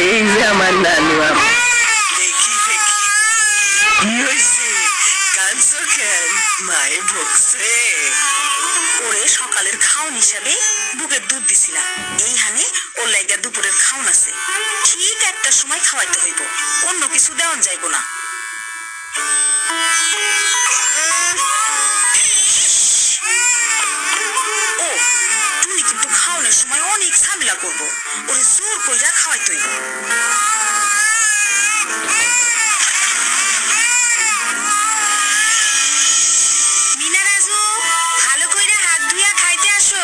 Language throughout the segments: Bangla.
এই যে আমার নানু দেখি দেখি কি হয়েছে, কাঁদছো কেন? মায়ে বকছে? ওরে সকালের খাওন হিসাবে বুকের দুধ দিছিলাম, এই হানে ওর লাইগা দুপুরের খাওন আছে, ঠিক একটা সময় খাওয়াইতে হইব, অন্য কিছু দেওয়ান যাইব না। ও তুমি কিন্তু খাওয়ানোর সময় অনেক ঝামেলা করবো, ওরে জোর কইরা খাওয়াইতে হইব। মিনা রাজু, ভালো কইরা হাত ধুইয়া খাইতে আসো।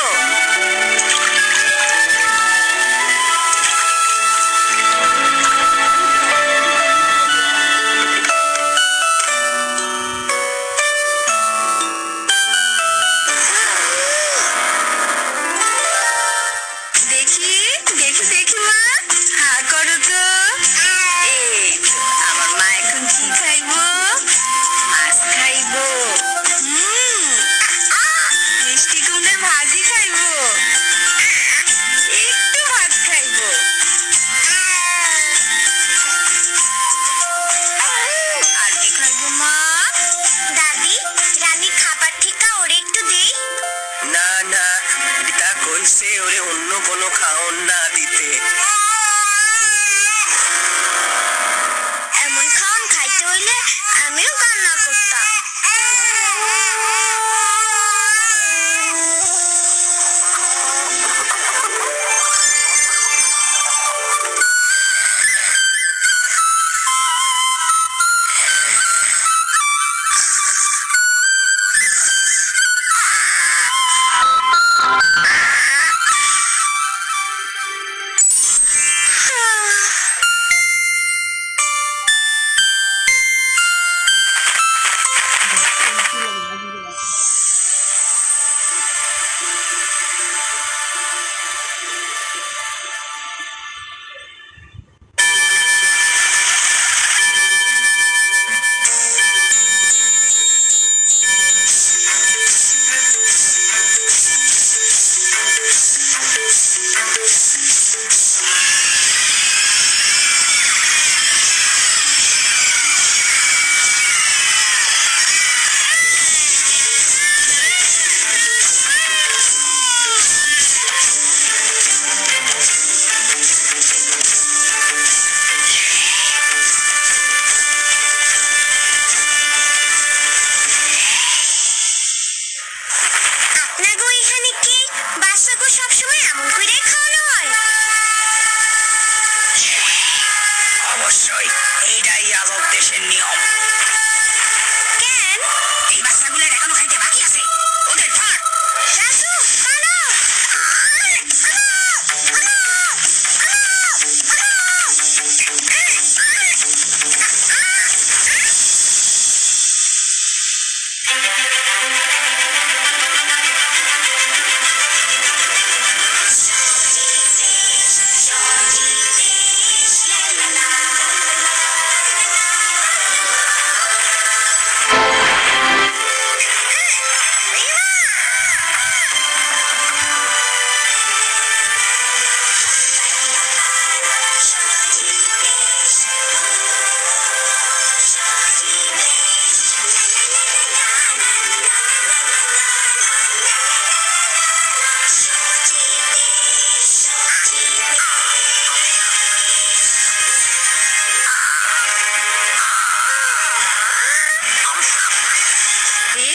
দেখি দেখি দেখি মা, হা করো তো। এই তো আমার মা এখন কি খাইবো? মাছ খাইবো, মিষ্টি কুমড়ার ভাজি খাইবো, একটু ভাত খাইবো। আর কি খাইবো মা? দাদি, রানীর খাবার থেকে ওরে একটু দেই। না না, রিতা কইছে ওরে অন্য কোনো খাওন না দিতে। এমন খাওন খাইতে হইলে আমিও কান্না করতাম। আপনাগো এখানে কি বাচ্চাগো সবসময় এমন করে খাওয়ানো হয়? অবশ্যই, এইটাই আজব দেশের নিয়ম। কেন? এই বাচ্চাগুলোর এখনো খাইতে বাকি আছে, ওদের ধর। রাজু, পালো!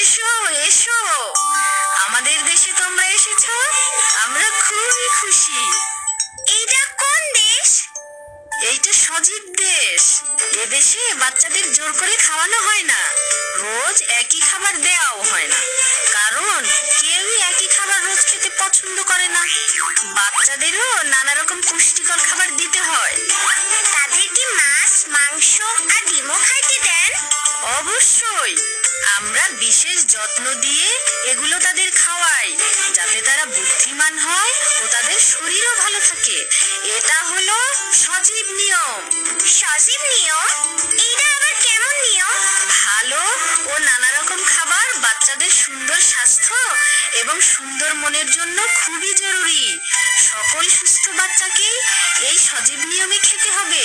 এসো এসো, আমাদের দেশে তোমরা এসেছো, আমরা খুবই খুশি। এইটা কোন দেশ? এইটা সজীব দেশ। এদেশে বাচ্চাদের জোর করে খাওয়ানো হয় না, রোজ একই খাবার দেওয়াও হয় না, কারণ কারণ কেউই একই খাবার রোজ খেতে পছন্দ করে না। বাচ্চাদেরও নানা রকম পুষ্টিকর খাবার দিতে হয়। তাদের কি মাছ, মাংস আর ডিমও খাইতে দেন? অবশ্যই, আমরা বিশেষ যত্ন দিয়ে এগুলো তাদের খাওয়াই, যাতে তারা বুদ্ধিমান হয় ও তাদের শরীরও ভালো থাকে। এটা হলো সজীব নিয়ম। সজীব নিয়ম? এটা আবার কেমন নিয়ম? ভালো ও নানা রকম খাবার বাচ্চাদের সুন্দর স্বাস্থ্য এবং সুন্দর মনের জন্য খুবই জরুরি। সকল সুস্থ বাচ্চাকেই এই সজীব নিয়মে খেতে হবে।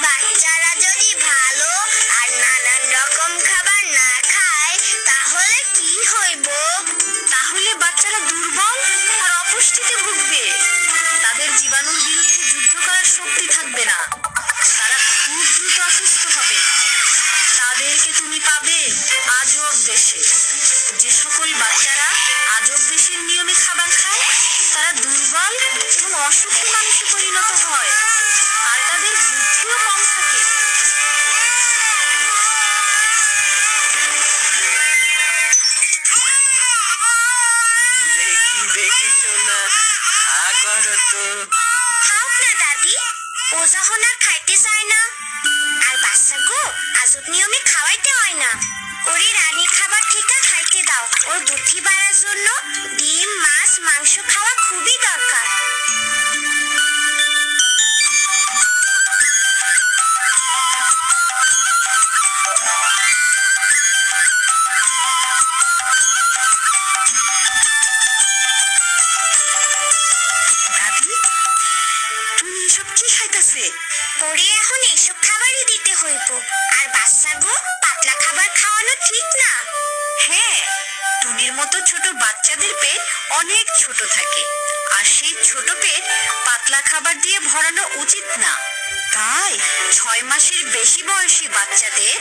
বাচ্চারা যদি ভালো আর নানান রকম খাবার না খায় তাহলে কি হইব? তাহলে বাচ্চারা দুর্বল আর অপুষ্টিতে ভুগবে। তাদের জীবাণুর বিরুদ্ধে যুদ্ধ করার শক্তি থাকবে না। তারা খুব দ্রুত অসুস্থ হবে। তাদেরকে তুমি পাবে আজব দেশে। যে সকল বাচ্চারা আজব দেশের নিয়মে খাবার খায় তারা দুর্বল এবং অসুখী মানুষে পরিণত হয়, আর তাদের বুদ্ধিও কম থাকে। দেখি দেখি সোনা, হা করো তো। খাও না দাদি, ও যখন আর খাইতে চায় না। আর বাচ্চাকে আজব নিয়মে খাওয়াইতে হয় না। ওরে রানীর খাবার থেকে খাইতে দাও। ওর বুদ্ধি বাড়ার জন্য ডিম, মাছ, মাংস খাওয়া খুবই দরকার। দাদি, তুমি এসব কি খাইতেছে? ওরে এখন এসব খাবারই দিতে হইব। আর বাচ্চাগো পাতলা খাবার খাওয়ানো ঠিক না। হ্যাঁ, টুনির মতো ছোট বাচ্চাদের পেট অনেক ছোট থাকে, আর সেই ছোট পেট পাতলা খাবার দিয়ে ভরানো উচিত না। তাই 6 মাসের বেশি বয়সী বাচ্চাদের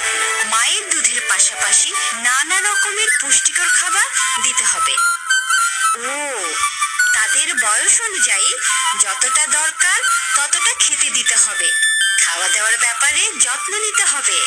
মায়ের দুধের পাশাপাশি নানা রকমের পুষ্টিকর খাবার দিতে হবে। ও, তাদের বয়স অনুযায়ী যতটা দরকার ততটা খেতে দিতে হবে। খাওয়া দাওয়ার ব্যাপারে যত্ন নিতে হবে।